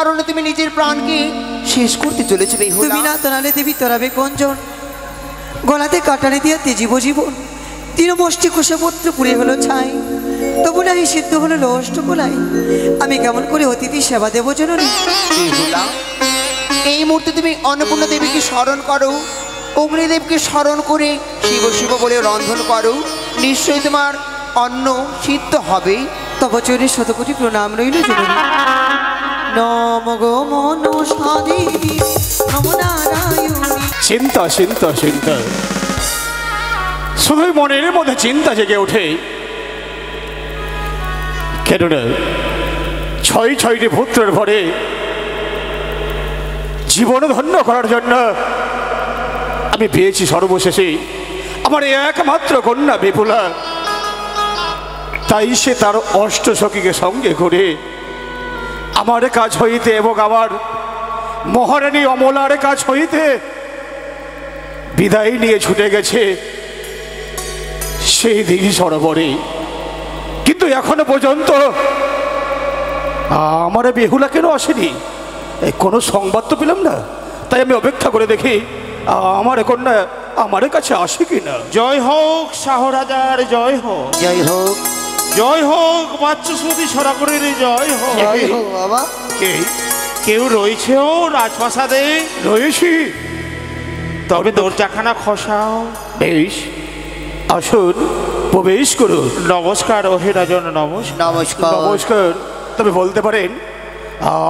কারণে তুমি নিজের প্রাণকে শেষ করতে চলেছো বেহুলা। তুমি না তোনালে দেবী তোরাবে কোনজন, গলাতে কাটারে দিয়া তেজিব জীবন, তৃণমষ্টি কোষে পত্র পুড়ে হলো ছাই, তবু না এই সিদ্ধ হলো লষ্ট গোলাই। আমি কেমন করে অতিথি সেবা দেব জননী? বেহুলা, এই মুহূর্তে তুমি অন্নপূর্ণা দেবীকে স্মরণ করো, অগ্নিদেবকে স্মরণ করে শিব শিব বলে রন্ধন করো, নিশ্চয়ই তোমার অন্ন সিদ্ধ হবে। তব চরণে শতকোটি প্রণাম রইল জননী। নম গো মনসা দেবী, নম নারায়ণী। চিন্তা চিন্তা চিন্তা, শুধুই মনের মধ্যে চিন্তা জেগে ওঠে। কেননা ছয়টি পুত্রের ঘরে জীবন ধন্য করার জন্য আমি পেয়েছি সর্বশেষে আমার একমাত্র কন্যা বিপুলা। তাই সে তার অষ্টসখীকে সঙ্গে করে আমার কাজ হইতে এবং আমার মহারানী অমলার কাজ হইতে বিদায় নিয়ে ছুটে গেছে সেই দিঘি সরোবরে। কিন্তু এখনো পর্যন্ত আমার বেহুলা কেন আসেনি? কোনো সংবাদ তো পেলাম না। তাই আমি অপেক্ষা করে দেখি আমার কন্যা আমার কাছে আসে কিনা। জয় হোক শাহরাজার, জয় হোক, জয় হোক, জয় হোক বাচ্চুস্মৃতি সরাকরের, জয় হোক। জয় হোক বাবা। কেউ রয়েছে ও রাজপ্রাসাদে? রয়েছি। তবে দরজাখানা খসাও। বেশ, আসুন প্রবেশ করুন। নমস্কার ওহে রাজন, নমস্কার। নমস্কার। নমস্কার। তবে বলতে পারেন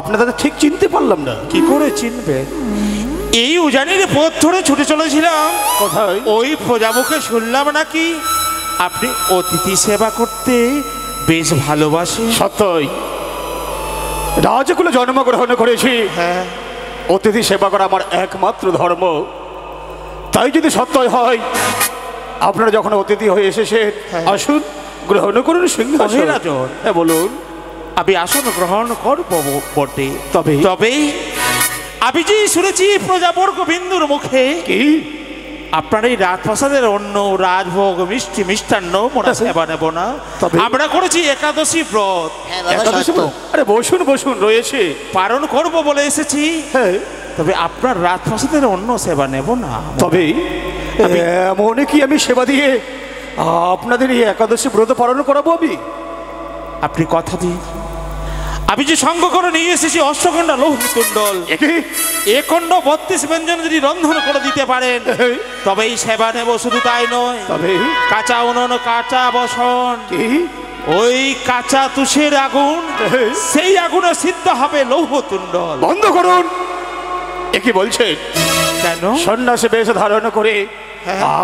আপনাদের ঠিক চিনতে পারলাম না। কি করে চিনবে? এই উজানির পথ ধরে ছুটে চলেছিলাম। কোথায়? ওই প্রজামুখে শুনলাম নাকি আপনি অতিথি সেবা করতে বেশ ভালোবাসেন। সত্যই, রাজকুলে জন্মগ্রহণ করেছি। হ্যাঁ, অতিথি সেবা করা আমার একমাত্র ধর্ম। তাই যদি সত্যই হয়, আপনারা যখন অতিথি হয়ে এসেছেন, আসুন গ্রহণ করুন সিংহাসন। ওহে রাজন। হ্যাঁ বলুন। আমি আসন গ্রহণ করব বটে, তবে তবে আমি যে শুনেছি প্রজাবর্গ বিন্দুর মুখে কি আপনার এই রাজপ্রাসাদের অন্য রাজভোগ মিষ্টি মিষ্টান্ন মোটা সেবা নেব না। তবে আমরা করেছি একাদশী ব্রত, হ্যাঁ বাবা, একাদশী সত্য। আরে বসুন বসুন, রয়েছে। পালন করব বলে এসেছি। হ্যাঁ, তবে আপনার রাজপ্রাসাদের অন্য সেবা নেব না। তবে এমন কি আমি সেবা দিয়ে আপনাদের এই একাদশী ব্রত পালন করাবো আমি? আপনি কথা দিন। আমি যে সঙ্গ করে নিয়ে এসেছি অষ্টখণ্ডা লৌহকুণ্ডল, এ খণ্ড 32 ব্যঞ্জন যদি রন্ধন করে দিতে পারেন তবে এই সেবা নেব। শুধু তাই নয়, তবে কাঁচা উনুন, কাঁচা বসন, কি ওই কাঁচা তুষের আগুন, সেই আগুনে সিদ্ধ হবে লৌহকুণ্ডল। বন্ধ করুন। কি বলছেন? কেন সন্ন্যাসী বেশ ধারণ করে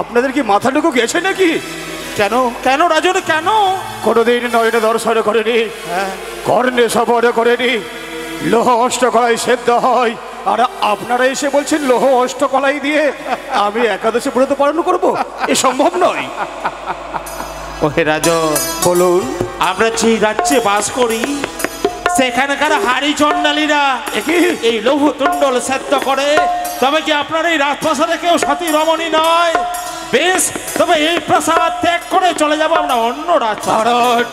আপনাদের কি মাথাটুকু গেছে নাকি? কেন কেন রাজন, কেন? কোনোদিন নয়নে দর্শন করেনি, কর্ণে সবর করেনি, লোহ অষ্টকলাই সেদ্ধ হয়, আর আপনারা এসে বলছেন লোহ অষ্টকলাই দিয়ে আমি একাদশী ব্রত পালন করব? এ সম্ভব নয়। ওহে রাজন, বলুন। আমরা যে রাজ্যে বাস করি সেখানকার হাড়ি চণ্ডালীরা এই লৌহকুণ্ডল সেদ্ধ করে। তবে কি আপনার এই রাজপ্রাসাদে কেউ সতী রমণী নয়? বেশ, তবে এই প্রাসাদ ত্যাগ করে চলে যাব আমরা অন্য রাজপ্রাসাদ।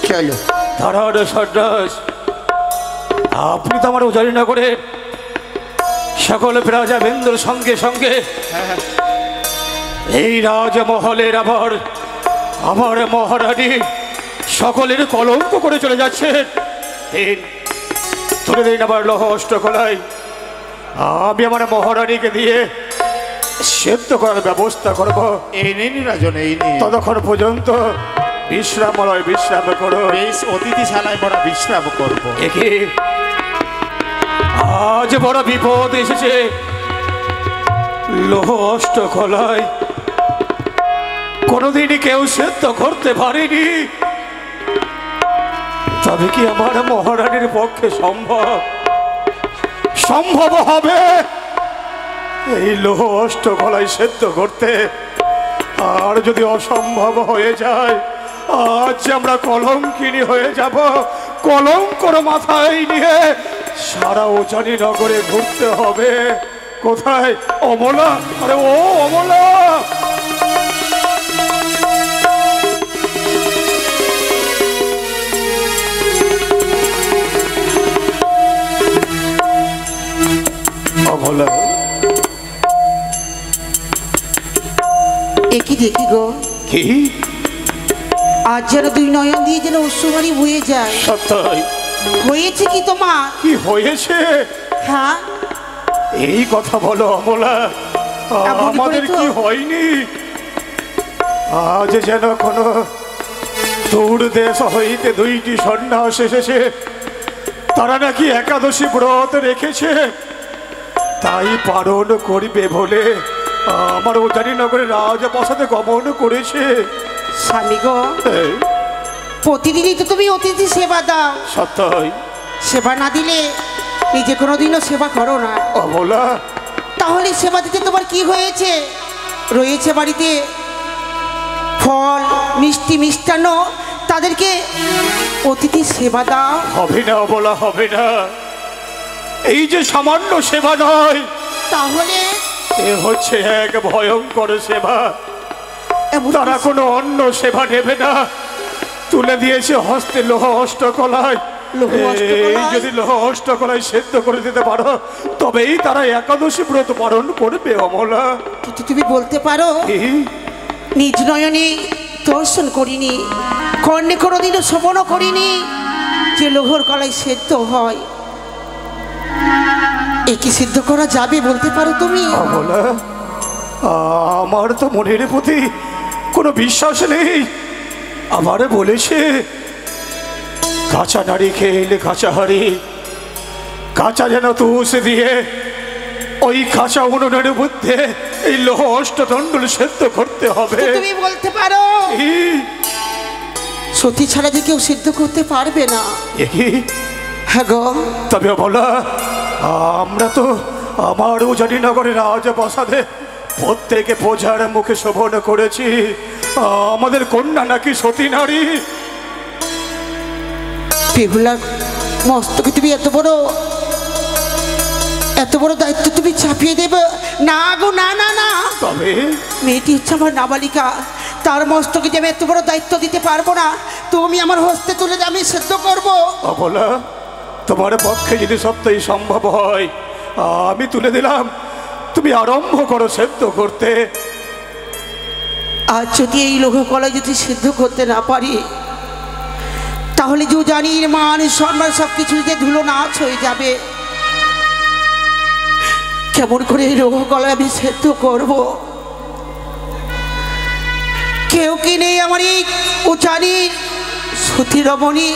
চলো। ধরণ সন্ন্যাস, আপনি তো আমার উজানি না করে সকল প্রজা বিন্দুর সঙ্গে সঙ্গে এই রাজমহলের আমার মহারানী সকলের কলঙ্ক করে চলে যাচ্ছেন। তুলে দিন আবার লোহ অষ্টকলাই, আমি আমার মহারানীকে দিয়ে সেদ্ধ করার ব্যবস্থা করব। এই নিন রাজন, এই নিন। ততক্ষণ পর্যন্ত বিশ্রামালয় বিশ্রাম করো। বেশ, অতিথিশালায় বড় বিশ্রাম করব। একে আজ বড় বিপদ এসেছে। লোহ অষ্টকলাই কোনোদিনই কেউ সেদ্ধ করতে পারেনি। তবে কি আমার মহারানীর পক্ষে সম্ভব হবে এই লোহ অষ্টকলাই সেদ্ধ করতে? আর যদি অসম্ভব হয়ে যায়, আজ আমরা কলঙ্কিনী হয়ে যাব। কলঙ্কর মাথায় নিয়ে সারা উজানি নগরে ঘুরতে হবে। কোথায় অমলা? আরে ও অমলা! দেখি গো, কি আজ যেন দুই নয়ন দিয়ে যেন অশ্রুবাণী বয়ে যায়। সত্যই? হয়েছে কি তোমার? কি হয়েছে? হ্যাঁ, এই কথা বলো অমলা, এমন আমাদের করে তো- কি হয়নি? আজ যেন কোনো দূর দেশ হইতে দুইটি সন্ন্যাস এসেছে, তারা নাকি একাদশী ব্রত রেখেছে, তাই পালন করিবে বলে আমার উজানিনগরে রাজপ্রাসাদে গমন করেছে। স্বামী গো, এই, প্রতিদিনই তো তুমি অতিথি সেবা দাও। সত্যই? সেবা না দিলে নিজে কোনোদিনও সেবা করো না। অমলা, তাহলে সেবা দিতে তোমার কি হয়েছে? রয়েছে বাড়িতে ফল মিষ্টি মিষ্টান্ন, তাদেরকে অতিথি সেবা দাও। হবে না অমলা, হবে না। এই যে সামান্য সেবা নয়, তাহলে এ হচ্ছে এক ভয়ঙ্কর সেবা। এমন তারা কোনো অন্য সেবা নেবে না, তুলে দিয়েছে হস্তে লোহ অষ্টকলায়। লোহ অষ্টকলায়? এই যদি লোহ অষ্টকলায় সেদ্ধ করে দিতে পারো, তবেই তারা একাদশী ব্রত পালন করবে অমলা। কিন্তু তুমি বলতে পারো কি? নিজ নয়নে দর্শন করিনি, কর্ণে কোনোদিনও শ্রবণও করিনি যে লোহর কলায় সেদ্ধ হয়। এ কি সিদ্ধ করা যাবে বলতে পারো তুমি? অমলা, আমার তো মনের প্রতি কোনো বিশ্বাস নেই। আমারে বলেছে কাঁচা নারী খেলে কাঁচা হাড়ি, কাঁচা যেন তুষ দিয়ে ওই কাঁচা উনুনের মধ্যে এই লোহ অষ্টদণ্ডল সেদ্ধ করতে হবে। তো তুমি বলতে পারো এই, সতী ছাড়া যে কেউ সিদ্ধ করতে পারবে না। এ কি? হ্যাঁ গো, তবে বলা, আমরা তো আমার উজানিনগরের রাজপ্রাসাদে প্রত্যেকে প্রজার মুখে শোভন করেছি আমাদের কন্যা নাকি সতী নারী। বেহুলার মস্তকে তুমি এত বড় দায়িত্ব তুমি চাপিয়ে দেবে? না গো, না না না, তবে মেয়েটি হচ্ছে আমার নাবালিকা, তার মস্তকে যে আমি এত বড় দায়িত্ব দিতে পারবো না। তুমি আমার হস্তে তুলে দিয়ে আমি সেদ্ধ করবো। অবলা, তোমার পক্ষে যদি সত্যই সম্ভব হয়, আমি তুলে দিলাম, তুমি আরম্ভ করো সেদ্ধ করতে। আর যদি এই লোহ কলায় যদি সিদ্ধ করতে না পারি, তাহলে যে জানির মান সম্মান সব কিছু যে ধুলো নাচ হয়ে যাবে। কেমন করে এই লোহ কলায় আমি সেদ্ধ করব? কেউ কি নেই আমার এই উচারির সতী রমণী?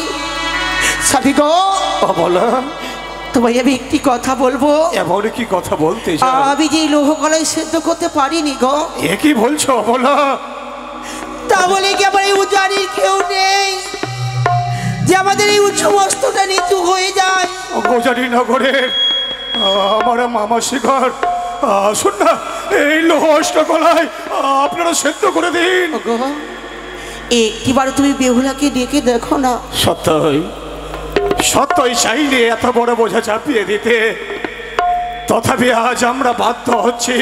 সাবি গো, অবলা, তোমায় আমি একটি কথা বলবো। এমন কি কথা বলতে চাও? আমি যে এই লোহ কলায় সেদ্ধ করতে পারিনি গো, এ কি বলছো অবলা? তা বলে কি আমার এই উচারির কেউ নেই যে আমাদের এই উচ্চ বস্তুটা নিচু হয়ে যায়? উজানিনগরের আমার মামা শিখর, শুন না, এই লোহ অষ্টকলায় আপনারা সেদ্ধ করে দিন। ওগো, একটিবার তুমি বেহুলাকে ডেকে দেখো না। সত্যই, সত্যই চাইলে এত বড় বোঝা চাপিয়ে দিতে, তথাপি আজ আমরা বাধ্য হচ্ছি।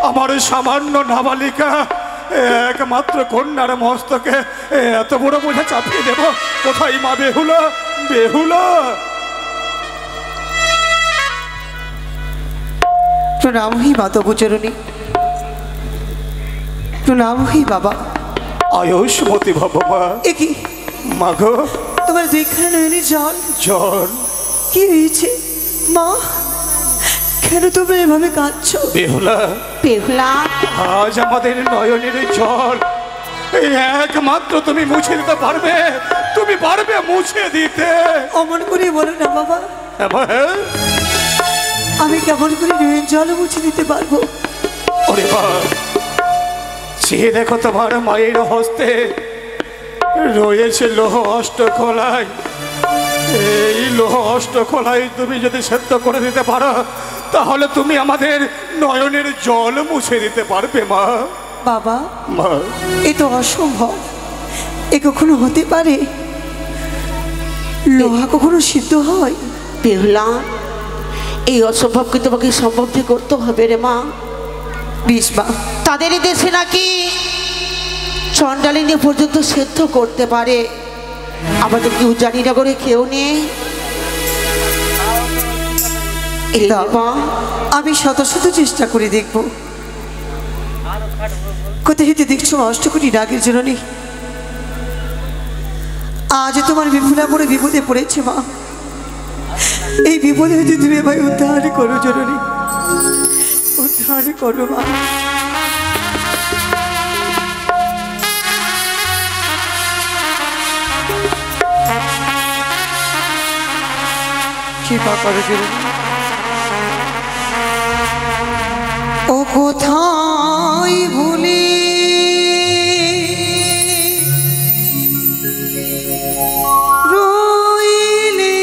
আমার সামান্য নাবালিকা একমাত্র কন্যার মস্তকে এত বড় বোঝা চাপিয়ে দেব? কোথায় মা বেহুলা? বেহুলা, প্রণাম হি মাতবুচরণী, প্রণাম হি বাবা। আয়ুষ্মতি ভব মা। এ কি মাগো, তোমার দুইখানে নয়নে জল? জল? কি হয়েছে মা? কেন তোমরা এভাবে কাঁদছো? বেহুলা, বেহুলা, আজ আমাদের নয়নের জল এই একমাত্র তুমি মুছে দিতে পারবে। তুমি পারবে মুছে দিতে? অমন করে বলো না বাবা, হ্যাঁ? আমি কেমন করে নয়ন জল মুছে দিতে পারবো? ওরে বা, সে দেখো তোমার মায়ের হস্তে রয়েছে লোহ অষ্টকলায়। এই লোহ অষ্টকলায় তুমি যদি সেদ্ধ করে দিতে পারো, তাহলে তুমি আমাদের নয়নের জল মুছে দিতে পারবে মা। বাবা, মা, এ তো অসম্ভব, এ কখনো হতে পারে? লোহা কখনো সিদ্ধ হয়? বেহুলা, এই অসম্ভবকে তোমাকে সম্ভব যে করতে হবে রে মা। বিষ্মা, তাদের এই দেশে নাকি চণ্ডালিনী পর্যন্ত সেদ্ধ করতে পারে, আমাদের কি উজানিনগরে কেউ নেই? এই দাও, মা, আমি শত শত চেষ্টা করে দেখব। কোথায় হেঁটে দেখছো অষ্টকোটি নাগের জননী? আজ তোমার বিপুলা পড়ে বিপদে পড়েছে মা। এই বিপদে হয়তো তুমি ভাই উদ্ধার করো জননী, উদ্ধার করো মা। কৃপা করো জননী। ও কোথায় ভুলি রইলি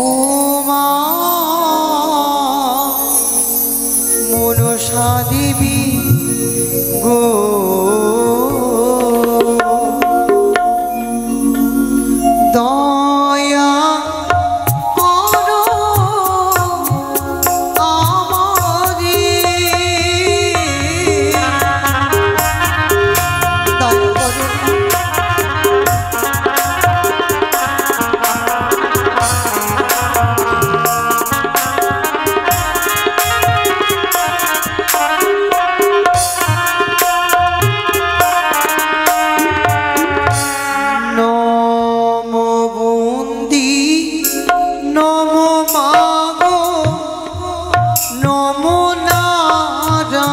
ও মা মনসা দেবী গো, দয়া করো আমারে, দয়া করো। নম বন্দি নম মাগো নম নারায়ণী,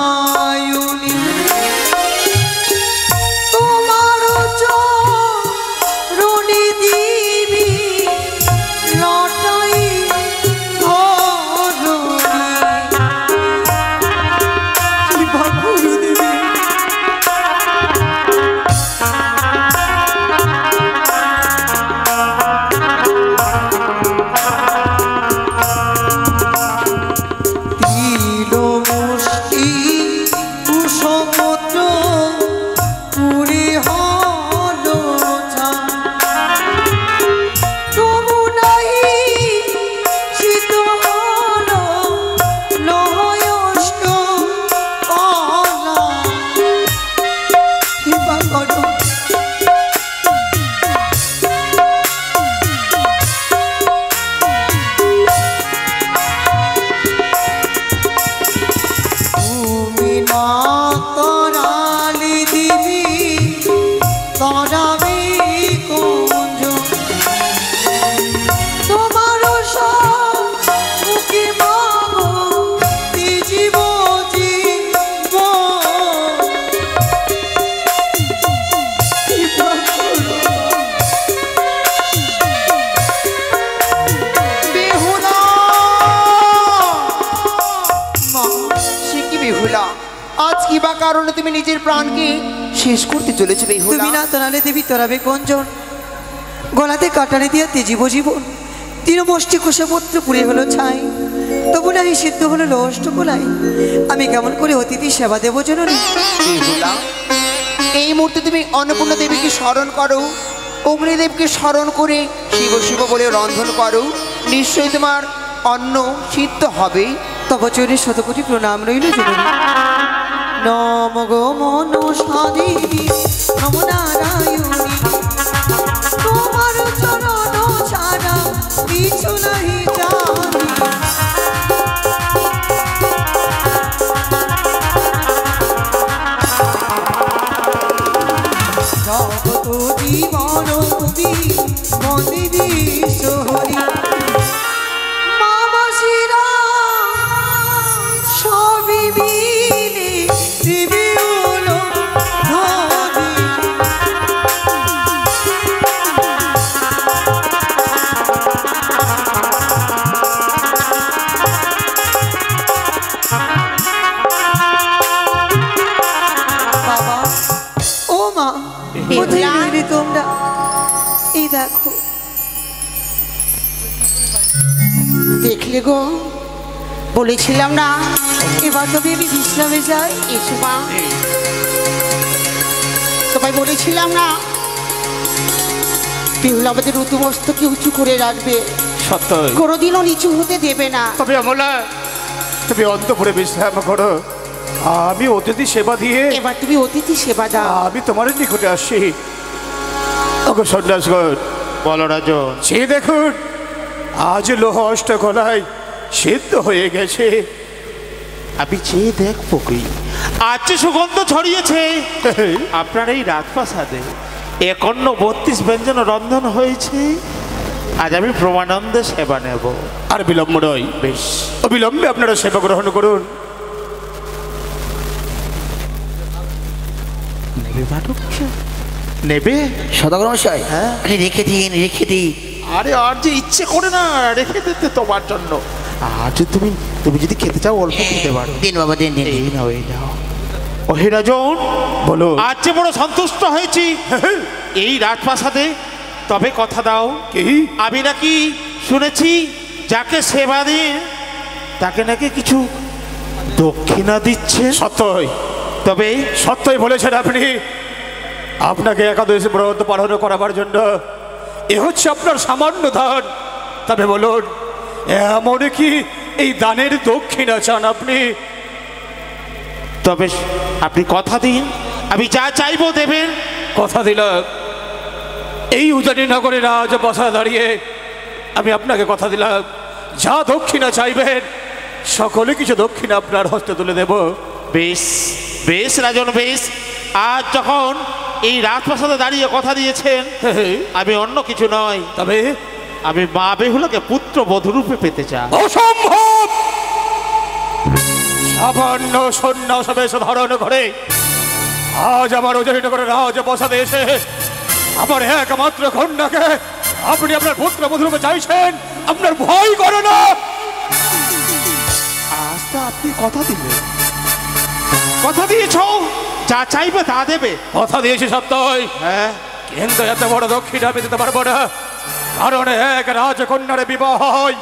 তোমার চরণে দিবি লটাই ধরণী, ভগবতী দেবী। মুষ্টি কুসমুদ্র পুরি হলো তবু নাই শীত হলো লহয়ষ্ট কলা, কৃপা করো। তুমি না করালি দিবি তরাবি কুঞ্জ, তোমার মুখে মাগো জীব জীব, কৃপা করো। বেহুলা মা, সে কি বেহুলা? আজ কি বা কারণে তুমি নিজের প্রাণকে শেষ করতে চলেছে বেহুলা? তুমি না তরালে দেবী তরাবে কঞ্জন, গলাতে কাটানে দিয়া তেজিব জীবন, তৃণমষ্টি কুশপত্র পুড়ে হলো ছাই, তবু নাহি সিদ্ধ হলো লষ্ট গোলাই, আমি কেমন করে অতিথি সেবা দেব জননী? বেহুলা, এই মুহূর্তে তুমি অন্নপূর্ণা দেবীকে স্মরণ করো, অগ্নিদেবকে স্মরণ করে শিব শিব বলে রন্ধন করো, নিশ্চয়ই তোমার অন্ন সিদ্ধ হবে। তব চরে শতকোটি প্রণাম রইল জননী। নম গো মনসা দেবী নম নারায়ণী, তোমার চরণ ছাড়া কিছু নাহি জানি, জগত জীবন কবি মনে বিশ্বহরি, মামাসিরা সবই মিলে দিবি হলো ধরি, বাবা ও মা কোথায় গেলে তোমরা? এই দেখো। দেখলে গো, বলেছিলাম না এবার তবে আমি বিশ্রামে যাই। এসো মা, তোমায় বলেছিলাম না বিহুল আমাদের ঋতুমস্তকে উঁচু করে রাখবে, সত্যই। কোনোদিনও নিচু হতে দেবে না। তবে অমলা, তুমি অন্তপুরে বিশ্রাম করো, আমি অতিথি সেবা দিয়ে এবার তুমি অতিথি সেবা দাও। আমি তোমার নিকটে আসি। ওগো সন্ন্যাসগণ, বলো রাজন। সে দেখুন আজ লোহ অষ্টকলায় সিদ্ধ হয়ে গেছে। আমি চেয়ে দেখবো কি আজ যে সুগন্ধ ছড়িয়েছে আপনার এই রাজপ্রাসাদে 51 ব্যঞ্জন রন্ধন হয়েছে। আজ আমি প্রমানন্দে সেবা নেব। আর বিলম্ব নয়, বেশ অবিলম্বে আপনারা সেবা গ্রহণ করুন। নেবে বাটক নেবে? সদাগর মশাই, হ্যাঁ? আরে রেখে দিন, রেখে দিন। আরে আর যে ইচ্ছে করে না রেখে দিতে তোমার জন্য। আজ তুমি তুমি যদি খেতে চাও অল্প খেতে পারো। দিন বাবা, দিন দিন। এই নাও, এই নাও। ও হে রাজন, বলো। আজ যে বড় সন্তুষ্ট হয়েছি এই রাজপ্রাসাদে। তবে কথা দাও, কি? আমি নাকি শুনেছি যাকে সেবা দিন তাকে নাকি কিছু দক্ষিণা দিচ্ছে। সত্যই, তবে সত্যই বলেছেন আপনি। আপনাকে একাদশী ব্রত পালন করাবার জন্য এ হচ্ছে আপনার সামান্য দান। তবে বলুন, এমন কি এই দানের দক্ষিণা চান আপনি? তবে আপনি কথা দিন, আমি যা চাইবো দেবেন। কথা দিলাম, এই উজানি নগরে রাজ বসা দাঁড়িয়ে আমি আপনাকে কথা দিলাম, যা দক্ষিণা চাইবেন সকলে কিছু দক্ষিণা আপনার হস্তে তুলে দেব। বেশ বেশ রাজন, বেশ। আজ যখন এই রাজপ্রাসাদে দাঁড়িয়ে কথা দিয়েছেন, আমি অন্য কিছু নয়, তবে আমি মা বেহুলাকে পুত্র বধূরূপে পেতে চাই। অসম্ভব! সামান্য সন্ন্যাস বেশ ধারণ করে আজ আমার উজানি নগরে রাজ বসাতে এসে আমার একমাত্র কন্যাকে আপনি আপনার পুত্র বধূরূপে চাইছেন? আপনার ভয় করে না? আজ তো আপনি কথা দিলেন, কথা দিয়েছ, যা চাইবে তা দেবে। কথা দিয়েছি সত্যই, হ্যাঁ, কিন্তু এত বড় দক্ষিণা আমি দিতে পারবো না। কারণ এক রাজকন্যার বিবাহ হয়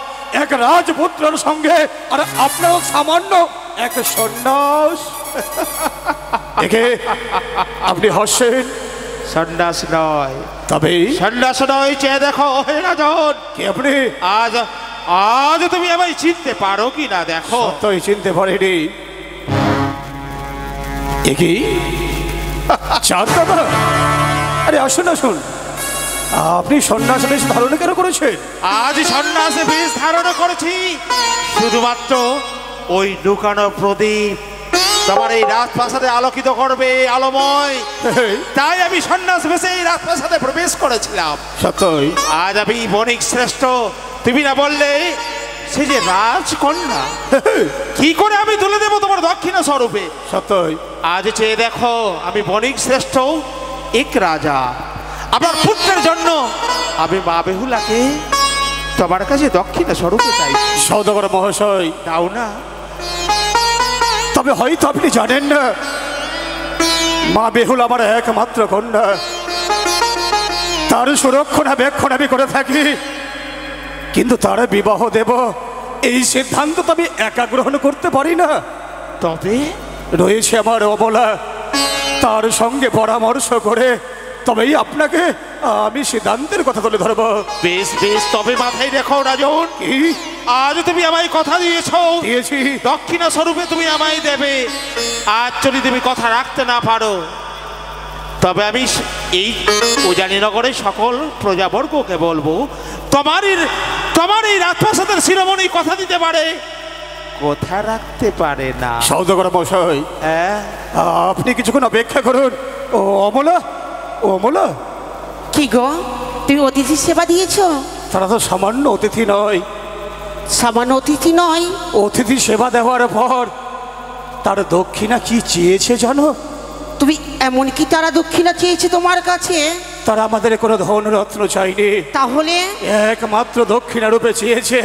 এক রাজপুত্রের সঙ্গে, আর আপনারও সামান্য এক সন্ন্যাস। একে আপনি হাসছেন? সন্ন্যাস নয়, তবে সন্ন্যাস নয়, চেয়ে দেখো হে রাজন। কি আপনি আজ আজ তুমি আমায় চিনতে পারো কি না দেখো। সত্যই চিনতে পারেনি। কি চাঁদ দাদা? আরে আসুন আসুন, আপনি সন্ন্যাস বেশ ধারণ কেন করেছেন? আজ সন্ন্যাসে বেশ ধারণ করেছি শুধুমাত্র ওই লুকানো প্রদীপ তোমার এই রাজপ্রাসাদে আলোকিত করবে আলোময়। তাই আমি সন্ন্যাস বেশে এই রাজপ্রাসাদে প্রবেশ করেছিলাম। সত্যই আজ আমি বণিক শ্রেষ্ঠ, তুমি না বললে সে যে রাজকন্যা, কি করে আমি তুলে দেবো তোমার দক্ষিণা স্বরূপে? সত্যই আজ চেয়ে দেখো, আমি বণিক শ্রেষ্ঠ এক রাজা, আমার পুত্রের জন্য আমি মা বেহুলাকে তোমার কাছে দক্ষিণা স্বরূপে চাই। সৌদাগর মহাশয়, দাও না। তবে হয়তো আপনি জানেন না, মা বেহুল আমার একমাত্র কন্যা, তার সুরক্ষণাবেক্ষণ আমি করে থাকি। কিন্তু তার বিবাহ দেব এই সিদ্ধান্ত তো আমি একা গ্রহণ করতে পারি না। তবে রয়েছে আমার অবলা, তার সঙ্গে পরামর্শ করে তবেই আপনাকে আমি সিদ্ধান্তের কথা তুলে ধরবো। বেশ বেশ, তবে মাথায় রেখো রাজন, কি আজ তুমি আমায় কথা দিয়েছো, দিয়েছি? দক্ষিণা স্বরূপে তুমি আমায় দেবে। আজ যদি তুমি কথা রাখতে না পারো, তবে আমি এই উজানিনগরের সকল প্রজাবর্গকে বলবো তোমার এই রাজপ্রাসাদের শিরোমণি কথা দিতে পারে, কথা রাখতে পারে না। সৌদাগর মশাই, হ্যাঁ, আপনি কিছুক্ষণ অপেক্ষা করুন। ও অমলা, ও অমলা, কি গো, তুমি অতিথি সেবা দিয়েছো? তারা তো সামান্য অতিথি নয়। সামান্য অতিথি নয়, অতিথি সেবা দেওয়ার পর তার দক্ষিণা কি চেয়েছে জানো? তুমি এমন কি তারা দক্ষিণা চেয়েছে তোমার কাছে? তারা আমাদের কোনো ধন রত্ন চাইনি, তাহলে একমাত্র দক্ষিণা রূপে চেয়েছে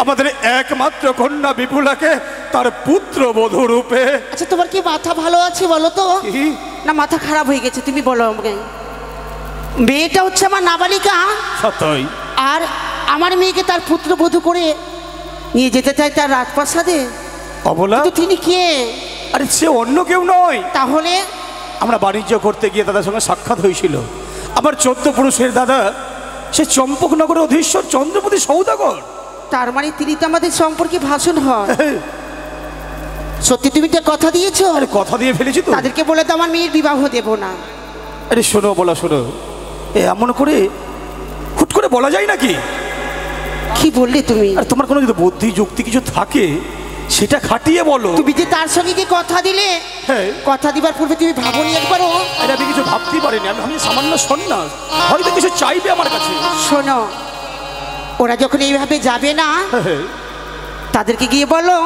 আমাদের একমাত্র কন্যা বিপুলাকে তার পুত্র বধূ রূপে। আচ্ছা, তোমার কি মাথা ভালো আছে বলো তো? কি? না মাথা খারাপ হয়ে গেছে? তুমি বলো আমাকে। মেয়েটা হচ্ছে আমার নাবালিকা, সত্যই আর আমার মেয়েকে তার পুত্রবধূ করে নিয়ে যেতে চাই তার রাজপ্রাসাদে। অবলা, তো তিনি কে? আরে সে অন্য কেউ নয়। তাহলে আমরা বাণিজ্য করতে গিয়ে দাদার সঙ্গে সাক্ষাৎ হয়েছিল। আমার 14 পুরুষের দাদা সে চম্পকনগরের অধীশ্বর চন্দ্রপতি সৌদাগর। তার মানে তিনি তো আমাদের সম্পর্কে ভাষণ হয়। সত্যি তুমি তো কথা দিয়েছো? আরে কথা দিয়ে ফেলেছি তো। তাদেরকে বলে তো আমার মেয়ের বিবাহ দেব না। আরে শোনো বলা, শোনো, এমন করে হুট করে বলা যায় নাকি? কি বললে তুমি? আর তোমার কোনো যদি বুদ্ধি যুক্তি কিছু থাকে সেটা খাটিয়ে বলো। তুমি যে তার সঙ্গে কি কথা দিলে, হ্যাঁ। কথা দিবার পূর্বে তুমি ভাবনি একবারও? এটা আমি কিছু ভাবতেই পারিনি, আমি সামান্য সন্ন্যাস, হয়তো কিছু চাইবে আমার কাছে। শোনো, ওরা যখন এইভাবে যাবে না, হ্যাঁ। তাদেরকে গিয়ে বলো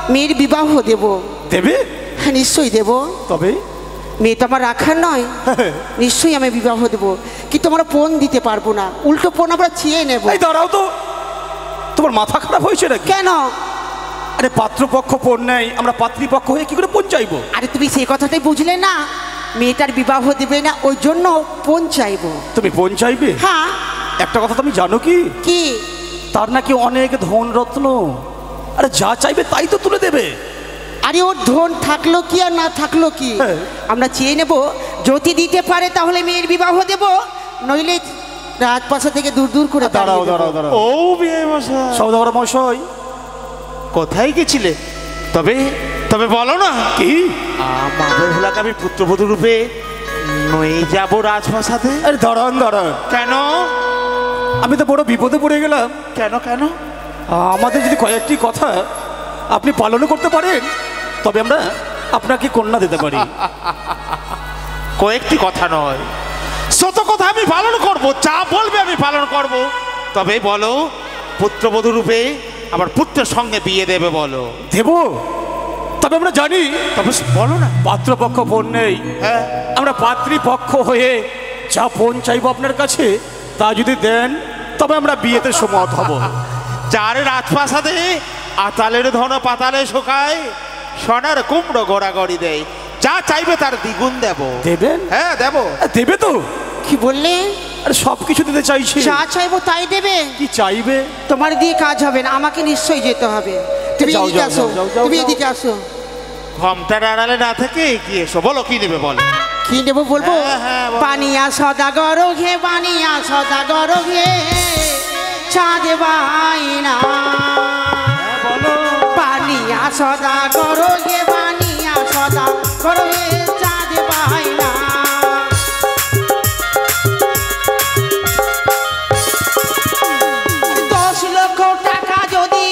মেয়ের বিবাহ দেব। দেবে? হ্যাঁ, নিশ্চয়ই দেব। তবে মেয়ে তো আমার রাখার নয়, হ্যাঁ। নিশ্চয়ই আমি বিবাহ দেব, কিন্তু আমরা পণ দিতে পারবো না, উল্টো পণ আমরা চেয়ে নেব। এই দাঁড়াও তো, তোমার মাথা খারাপ হয়েছে নাকি? কেন? আরে পাত্রপক্ষ পণ নেই, আমরা পাত্রীপক্ষ হয়ে কি করে পণ চাইবো? আরে তুমি সেই কথাটাই বুঝলে না, মেয়েটার বিবাহ দেবে না, ওই জন্য পণ চাইবো। তুমি পণ চাইবে? হ্যাঁ। একটা কথা তুমি জানো কি? কি? তার নাকি অনেক ধন রত্ন, আরে যা চাইবে তাই তো তুলে দেবে। আরে ওর ধন থাকলো কি আর না থাকলো কি, হ্যাঁ। আমরা চেয়ে নেব, যদি দিতে পারে তাহলে মেয়ের বিবাহ দেব, নইলে রাজপ্রাসাদ থেকে দূর দূর করে দাঁড়াও তাড়িয়ে দেব। দাঁড়াও দাঁড়াও, ও বিয়ে মশাই, সওদাগর মশাই, কোথায় গেছিলে? তবে তবে বলো না, কি মাদের ভোলাকে আমি পুত্রবধূ রূপে নয়ে যাব রাজপ্রাসাদে? আরে দাঁড়ান দাঁড়ান, কেন আমি তো বড় বিপদে পড়ে গেলাম। কেন কেন? আমাদের যদি কয়েকটি কথা আপনি পালনও করতে পারেন, তবে আমরা আপনাকে কন্যা দিতে পারি। কয়েকটি কথা নয়, শত কথা আমি পালন করব, যা বলবে আমি পালন করব। তবে বলো, পুত্রবধূ রূপে আমার পুত্রের সঙ্গে বিয়ে দেবে বলো। দেব? তবে আমরা জানি, তবে বলো না। পাত্রপক্ষ পণ নেই, হ্যাঁ, আমরা পাত্রীপক্ষ হয়ে যা পণ চাইবো আপনার কাছে তা যদি দেন, তবে আমরা বিয়েতে সম্মত হব। যার রাজপ্রাসাদে আতালের ধন পাতালে শোকায়, সোনার কুমড়ো গড়াগড়ি দেয়, যা চাইবে তার দ্বিগুণ দেব। দেবেন? হ্যাঁ দেব। দেবে তো? কি বললে? আরে সব কিছু দিতে চাইছি। যা চাইবো তাই দেবে? কি চাইবে? তোমার দিয়ে কাজ হবে না, আমাকে নিশ্চয়ই যেতে হবে। তুমি যাও, এদিকে যাও, আসো, যাও, যাও, তুমি যাও। এদিকে আসো। ঘমটার আড়ালে না থেকে এগিয়ে এসো, বলো কি নেবে বলো। কি নেবো বলবো? হ্যাঁ, হ্যাঁ, বলো। পানিয়া সদাগর ঘে, পানিয়া সদাগর ঘে, চাঁদে বাইনা। বলো। পানিয়া সদাগর ঘে, পানিয়া সদাগর ঘে, চাঁদে বাইনা। 10 লক্ষ টাকা যদি,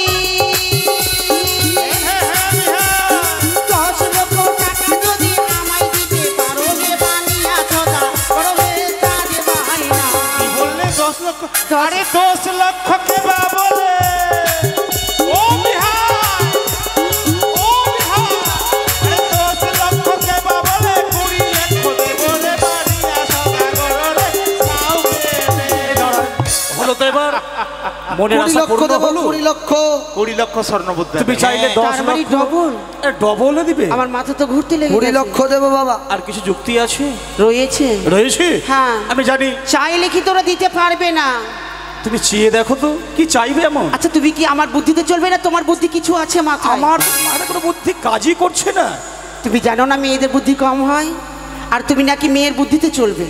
10 লক্ষ টাকা যদি আমায় দিতে পারো গে, পানিয়া সদাগর ঘে, চাঁদে বাইনা। কি বললে? 10 লক্ষ? আরে 10 লক্ষ কে বা বলে? ও বিহার, ও বিহার, আরে 10 লক্ষ কে বা বলে? 20 লক্ষ দেব রে বাড়িয়া সদাগর রে, সাউকে নে। হলো তো এবার? মনের 20 আশা লক্ষ পূর্ণ দেবো, হলো? 20 লক্ষ। 20 লক্ষ স্বর্ণমুদ্রা তুমি দেবে। চাইলে 10 তার মানে লক্ষ ডবল। ডবল দিবে? আমার মাথা তো ঘুরতে লেগে 20 গেছে। লক্ষ দেবো বাবা। আর কিছু যুক্তি আছে? রয়েছে। রয়েছে? হ্যাঁ। আমি জানি। চাইলে কি তোরা দিতে পারবে না? তুমি চেয়ে দেখো তো কি চাইবে এমন। আচ্ছা, তুমি কি আমার বুদ্ধিতে চলবে না? তোমার বুদ্ধি কিছু আছে মাথায়? আমার মানে কোনো বুদ্ধি কাজই করছে না। তুমি জানো না মেয়েদের বুদ্ধি কম হয়, আর তুমি নাকি মেয়ের বুদ্ধিতে চলবে।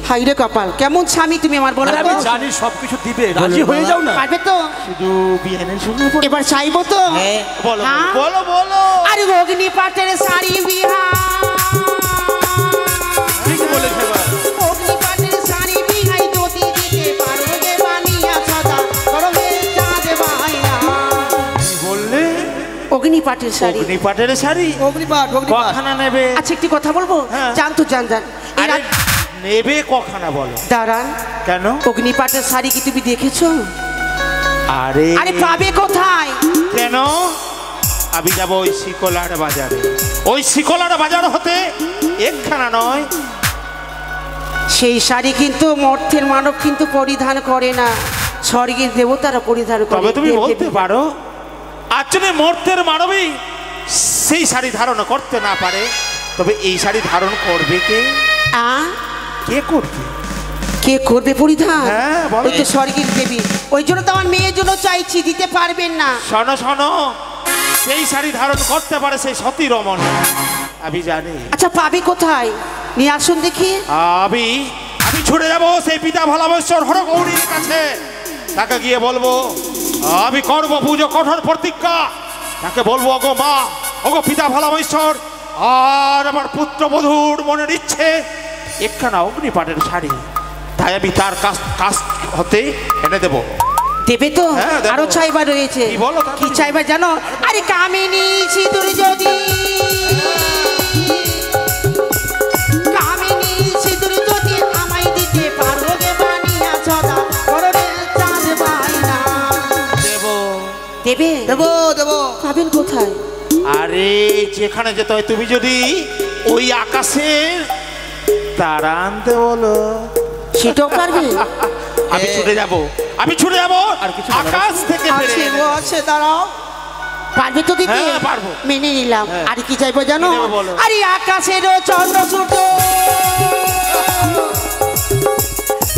হাই রে কপাল, কেমন স্বামী তুমি আমার, বলো আর তো? আমি জানি সবকিছু দিবে, রাজি হয়ে যাও না। পারবে তো? শুধু বিয়ানের সঙ্গে পড়ে- এবার চাইবো তো? হ্যাঁ। বলো হ্যাঁ? বলো বলো। আরে অগ্নি পাটের শাড়ি বিহার, ঠিক বলেছে এবার। অগ্নি পাটের শাড়ি বিহাই যদি দিতে পারো গে, বানিয়া সদা করবে চাঁদ বাইনা। কি বললে? অগ্নি পাটের শাড়ি। অগ্নিপাটের শাড়ি অগ্নিপাট, অগ্নিপাট। কখানা নেবে? আচ্ছা, একটি কথা বলবো? হ্যাঁ। জান তো, জান। এই আরে নেবে কখানা বলো। দাঁড়ান, কেন? অগ্নিপাটের শাড়ি কি তুমি দেখেছো? আরে আরে পাবে কোথায়? কেন? আমি যাবো ওই শিকলার বাজারে। ওই শিকলার বাজার হতে একখানা নয়, সেই শাড়ি কিন্তু মর্তের মানব কিন্তু পরিধান করে না, স্বর্গের দেবতারা পরিধান করে। তবে তুমি দেব বলতে দেবী। পারো আচ্ছনে মর্তের মানবী সেই শাড়ি ধারণ করতে না পারে, তবে এই শাড়ি ধারণ করবে কে? আ? কে করবে? কে করবে পরিধান? হ্যাঁ, বলো। ওই তো স্বর্গের দেবী। ওই জন্য তো আমার মেয়ের জন্য চাইছি, দিতে পারবেন না। শোনো শোনো, সেই শাড়ি ধারণ করতে পারে সেই সতী রমণ, আমি জানি। আচ্ছা, পাবে কোথায়? নিয়ে আসুন দেখি। আমি আমি ছুটে যাবো সেই পিতা ভালামেশ্বর হরগৌরীর কাছে। তাকে গিয়ে বলবো আমি করবো পুজো কঠোর প্রতিজ্ঞা। তাকে বলবো ওগো মা, ওগো পিতা ভালামেশ্বর, আর আমার পুত্রবধূর মনের ইচ্ছে একখানা অগ্নিপাটের শাড়ি, তাই আমি তার কাছ হতে এনে দেবো। দেবে তো? হ্যাঁ, দেবো। আরো চাইবার রয়েছে। কি বলো, কি চাইবার জানো? আরে কামিনী সিঁদুর যদি, কামিনী সিঁদুর যদি আমায় দিতে পারো গে বানিয়া ছড়া করবে চাঁদ বাইনা। দেবো। দেবে? দেবো দেবো। পাবেন কোথায়? আরে যেখানে যেতে হয়, তুমি যদি ওই আকাশের তারা আনতে বলো, সেটাও পারবে? আমি ছুটে যাব, আমি ছুটে যাব আকাশ থেকে ফিরে আছে এনে গো, দেব। আছে, দাঁড়াও। পারবে তো দিতে? হ্যাঁ, পারবো। মেনে নিলাম। হ্যাঁ। আর কি চাইবো জানো? কি নেবো বলো? আরে আকাশের চন্দ্র সূর্য,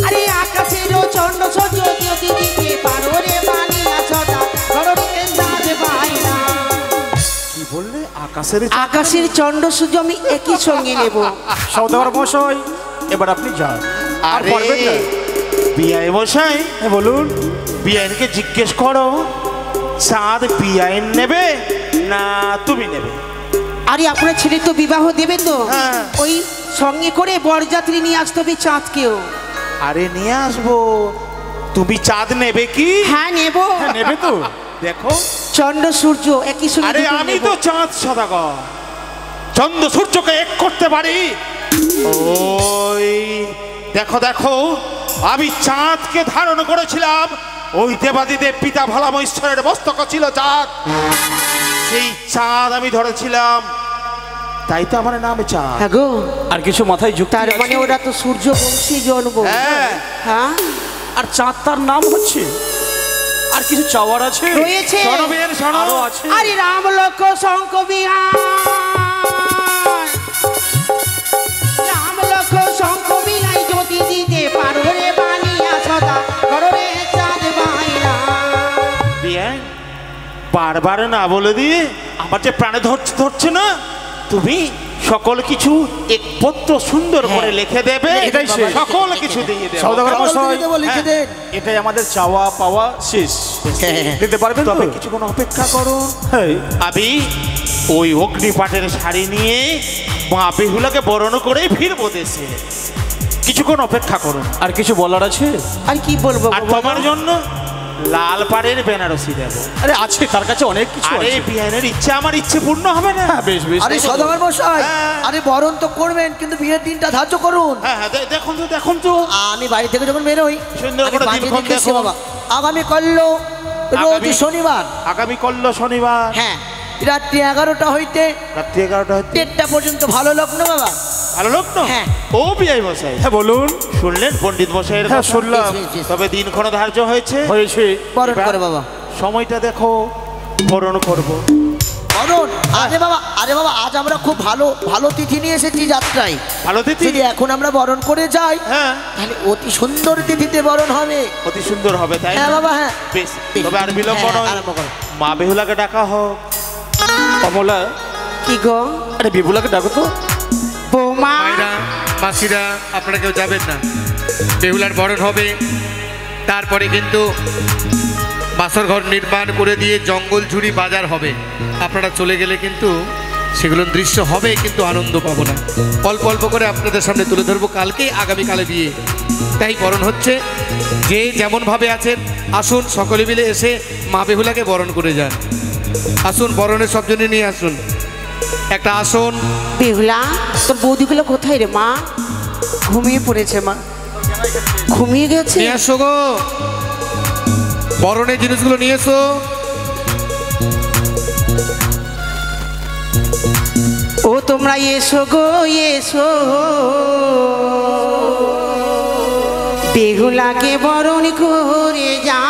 আরে আকাশের চন্দ্র সূর্য যদি দিতে পারো রে বানিয়া ছটা করবে চাঁদ বাইনা। কি বললে? আকাশের আকাশের চন্দ্র সূর্য আমি একই সঙ্গে নেব। সওদাগর মশাই, এবার আপনি যান। আর আরে পারবেন না? বিআই মশাই, হ্যাঁ বলুন। বিআইনকে জিজ্ঞেস করো চাঁদ বিআইন নেবে না তুমি নেবে? আরে আপনার ছেলে তো বিবাহ দেবে তো, হ্যাঁ। ওই সঙ্গে করে বরযাত্রী নিয়ে আসতে হবে চাঁদকেও। আরে নিয়ে আসবো। তুমি চাঁদ নেবে কি? হ্যাঁ নেব। হ্যাঁ, নেবে তো? দেখো, চন্দ্র সূর্য একই সঙ্গে আরে দুটো আমি নেব। তো চাঁদ সদাগর, চন্দ্র সূর্যকে এক করতে পারি। ওই দেখো দেখো, আমি চাঁদকে ধারণ করেছিলাম, ওই দেবাদিদেব পিতা ভোলাম ঈশ্বরের মস্তক ছিল চাঁদ, সেই চাঁদ আমি ধরেছিলাম, তাই তো আমার নাম চাঁদ। হ্যাঁ গো, আর কিছু মাথায় যুক্তি তার আছে? মানে ওরা তো সূর্য বংশী জন্ম। হ্যাঁ। হ্যাঁ আর চাঁদ তার নাম হচ্ছে। আর কিছু চাওয়ার আছে? রয়েছে। শোনো বিয়ের শোনো। আরো আছে? আরে রাম লক্ষ্মণ শঙ্খ বিহার, রাম লক্ষ্মণ শঙ্খ বিহার যদি দিতে পারো রে বানিয়া সদা করবে চাঁদ বাইনা। বিয়ান বারবার না বলে দিয়ে আমার যে প্রাণে ধরছে না, তুমি সকল কিছু একপত্র সুন্দর করে লিখে দেবে, এটাই শেষ। সকল কিছু দিয়ে দেবে। সওদাগর মশাই, দেবো, লিখে দেন। এটাই আমাদের চাওয়া পাওয়া শেষ। দিতে পারবেন তো? তবে কিছুক্ষণ অপেক্ষা করো, হ্যাঁ। আমি ওই অগ্নিপাটের শাড়ি নিয়ে মা বেহুলাকে বরণ করে ফিরবো দেশে। কিছুক্ষণ অপেক্ষা করুন। আর কিছু বলার আছে? আর কি বলবো আর গো, বলো? তোমার জন্য লাল পাড়ের বেনারসি দেবো। আরে আছে, তার কাছে অনেক কিছু আরে আছে। বিয়ানের ইচ্ছে আমার ইচ্ছে পূর্ণ হবে না? হ্যাঁ, বেশ বেশ। আরে সওদাগর মশাই, হ্যাঁ। আরে বরণ তো করবেন, কিন্তু বিয়ের দিনটা ধার্য করুন। হ্যাঁ হ্যাঁ, দেখুন তো দেখুন তো। আমি বাড়ি থেকে যখন বেরোই, সুন্দর আমি করে বাজিয়ে দিনক্ষণ দেখেছি দেখো। বাবা। আগামী করল রোজ আগামী- শনিবার, আগামী করল শনিবার, হ্যাঁ, রাত্রি 11টা হইতে রাত্রি 11টা হচ্ছে 1টা পর্যন্ত ভালো লগ্ন বাবা। ভালো লোক না? হ্যাঁ। ও বিআই মশাই, হ্যাঁ বলুন। শুনলেন পণ্ডিত মশাইয়ের হ্যাঁ কথা? শুনলাম। বেশ, বেশ। তবে দিনক্ষণ ধার্য হয়েছে, হয়েছে। বরণ এবার করে বাবা। সময়টা দেখো, বরণ করব। বরণ, আরে বাবা আজ আমরা খুব ভালো ভালো তিথি নিয়ে এসেছি যাত্রায়। ভালো তিথি? যদি এখন আমরা বরণ করে যাই, হ্যাঁ, তাহলে অতি সুন্দর তিথিতে বরণ হবে। অতি সুন্দর হবে, তাই হ্যাঁ না? বাবা, হ্যাঁ। বেশ, তবে আর বিলম্ব হ্যাঁ, নয়, আরম্ভ করো। মা বেহুলাকে ডাকা হোক। কমলা, কি গো আরে বিপুলাকে ডাকো তো। বৌমা? মায়েরা মাসিরা আপনারা কেউ যাবেন না, বেহুলার বরণ হবে, তারপরে কিন্তু বাসর ঘর নির্মাণ করে দিয়ে জঙ্গল ঝুড়ি বাজার হবে। আপনারা চলে গেলে কিন্তু সেগুলো দৃশ্য হবে, কিন্তু আনন্দ পাবো না। অল্প অল্প করে আপনাদের সামনে তুলে ধরবো, কালকেই আগামীকালে বিয়ে, তাই বরণ হচ্ছে। যে যেমনভাবে আছেন আসুন, সকলে মিলে এসে মা বেহুলাকে বরণ করে যান। আসুন, বরণের সব জন্য নিয়ে আসুন একটা আসন। বেহুলা, তোর বৌদিগুলো কোথায় রে মা? ঘুমিয়ে পড়েছে মা। ঘুমিয়ে গেছে? নিয়ে আসো গো, বরণের জিনিসগুলো নিয়ে এসো। ও তোমরা এসো গো এসো, বেহুলাকে বরণ করে যা।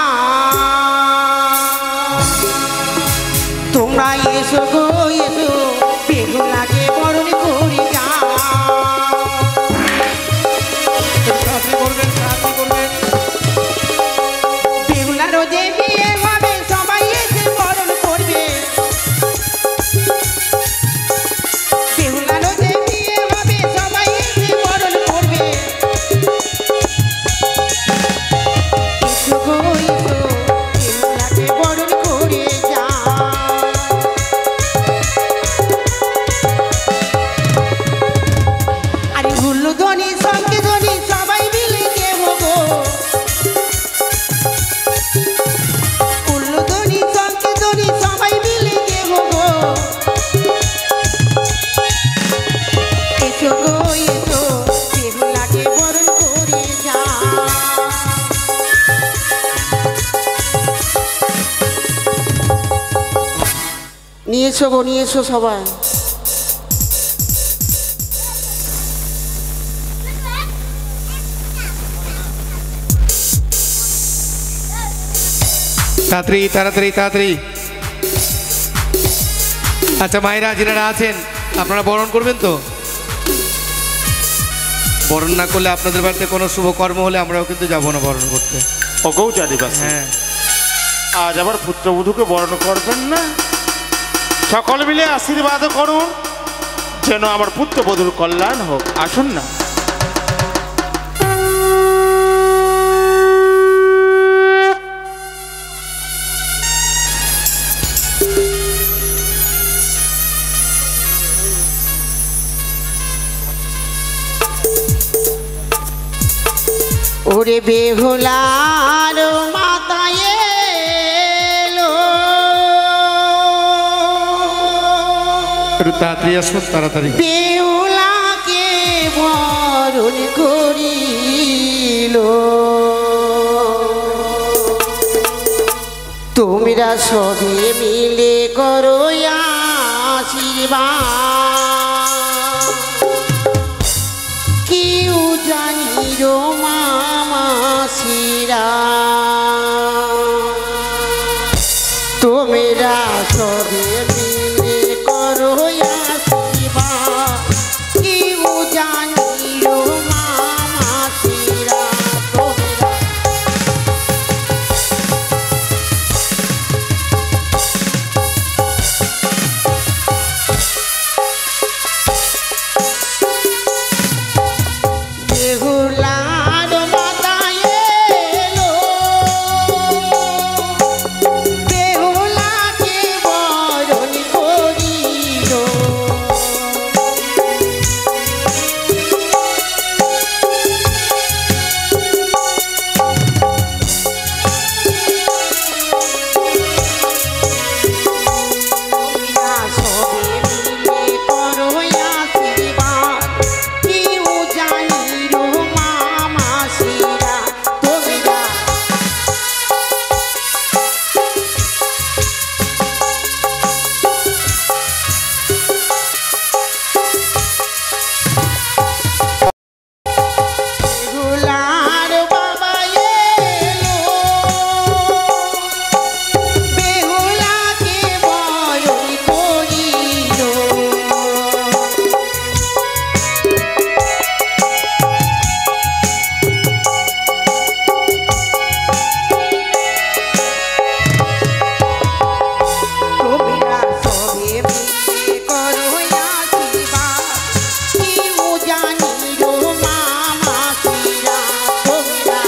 তোমরা এসো গো এসো, বেহুলাকে বরণ করে যা। বেহুলারও যে বিয়ে হবে, সবাই এসে বরণ করবে। বেহুলারও যে বিয়ে হবে, সবাই এসে বরণ করবে। এসো গো এসো, বেহুলাকে বরণ করে যা। এসো গো, নিয়ে এসো সবাই। তাড়াতাড়ি তাড়াতাড়ি তাড়াতাড়ি। আচ্ছা মায়েরা যিনারা আছেন আপনারা বরণ করবেন তো? বরণ না করলে আপনাদের বাড়িতে কোনো শুভ কর্ম হলে আমরাও কিন্তু যাবো না বরণ করতে। ওকেও জানি বাস। হ্যাঁ, আজ আবার পুত্রবধূকে বরণ করবেন না? সকল মিলে আশীর্বাদ করুন যেন আমার পুত্রবধূর কল্যাণ হোক। আসুন না। ওরে বেহুলার মাতায় এলো, একটু তাড়াতাড়ি আসুন, তাড়াতাড়ি। বেহুলাকে বরণ করিল, তোমরা সবে মিলে করো আশীর্বাদ, কেউ জানি রো মামাসিরা, তোমরা সবে মিলে করো আশীর্বাদ, কেউ জানি রো মামাসিরা, তোমরা বেহুলার মাতায় এলো, বেহুলাকে বরণ করিল, তোমরা সবে মিলে করো আশীর্বাদ, কেউ জানি রো মামাসিরা, তোমরা বেহুলার বাবা এলো, বেহুলাকে বরণ করিল, তোমরা সবে মিলে করো আশীর্বাদ, কেউ জানি রো মামাসিরা, তোমরা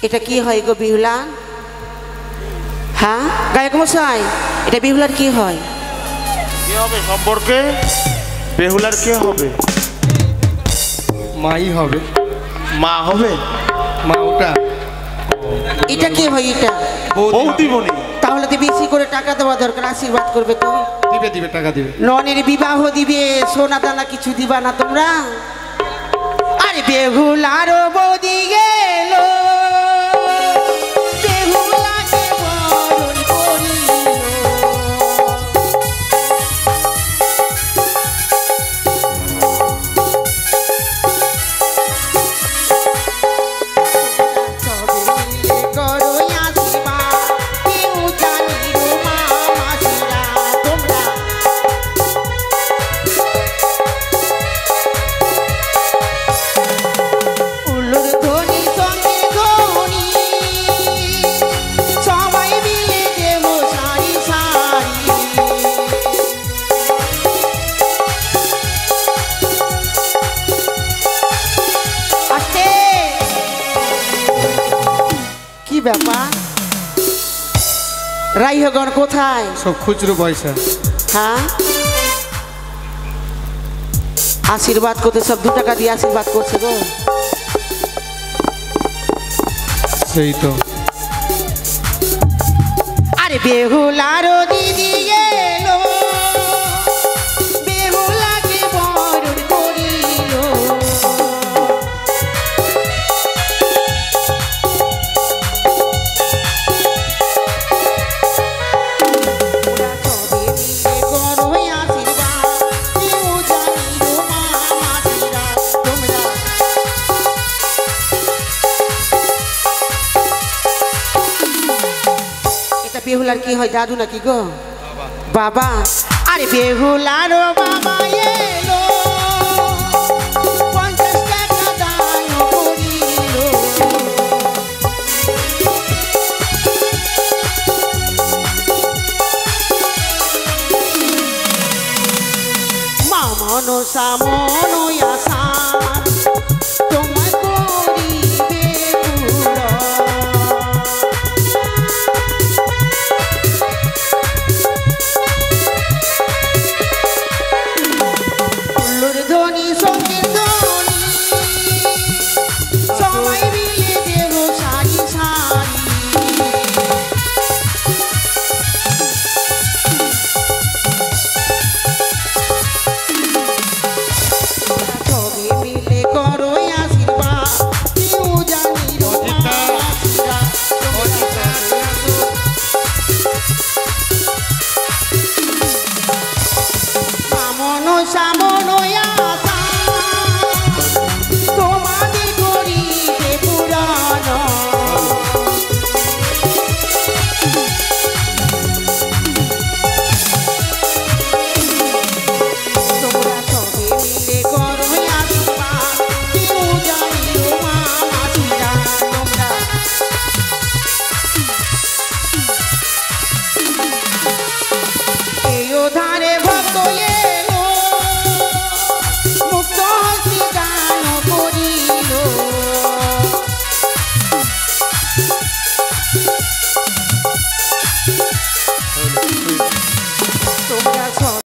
এটা কি হয় গো বিহুলা? হ্যাঁ গায়ক মশাই, এটা বিহুলার কি হয়? কে হবে সম্পর্কে? বেহুলার কে হবে? মাই হবে। মা হবে? মা ওটা এটা কি হয়? এটা বৌদি বনি। তাহলে তো বেশি করে টাকা দেওয়া দরকার, আশীর্বাদ করবে তো। দিবে দিবে, টাকা দিবে। ননের বিবাহ দিবে, সোনা দানা কিছু দিবা না তোমরা? আরে বেহুলার বৌদি গেল, বেহুলাকে বরণ করিল, সবে মিলে করো আশীর্বাদ, কেউ জানি রো মামাসিরা, তোমরা উল্লুর ধ্বনি সঙ্গে ধ্বনি, সবাই মিলে দেব সারি সারি, আস্তে। কি ব্যাপার? রাইহগণ কোথায়? সব খুচরো পয়সা। হ্যাঁ, আশীর্বাদ করতে সব 2 টাকা দিয়ে আশীর্বাদ করছে গো। সেই তো। আরে বেহুলার দিদি গেল, বেহুলাকে বরণ করিল, বেহুলার কি হয় দাদু নাকি গো বাবা? আরে বেহুলার বাবা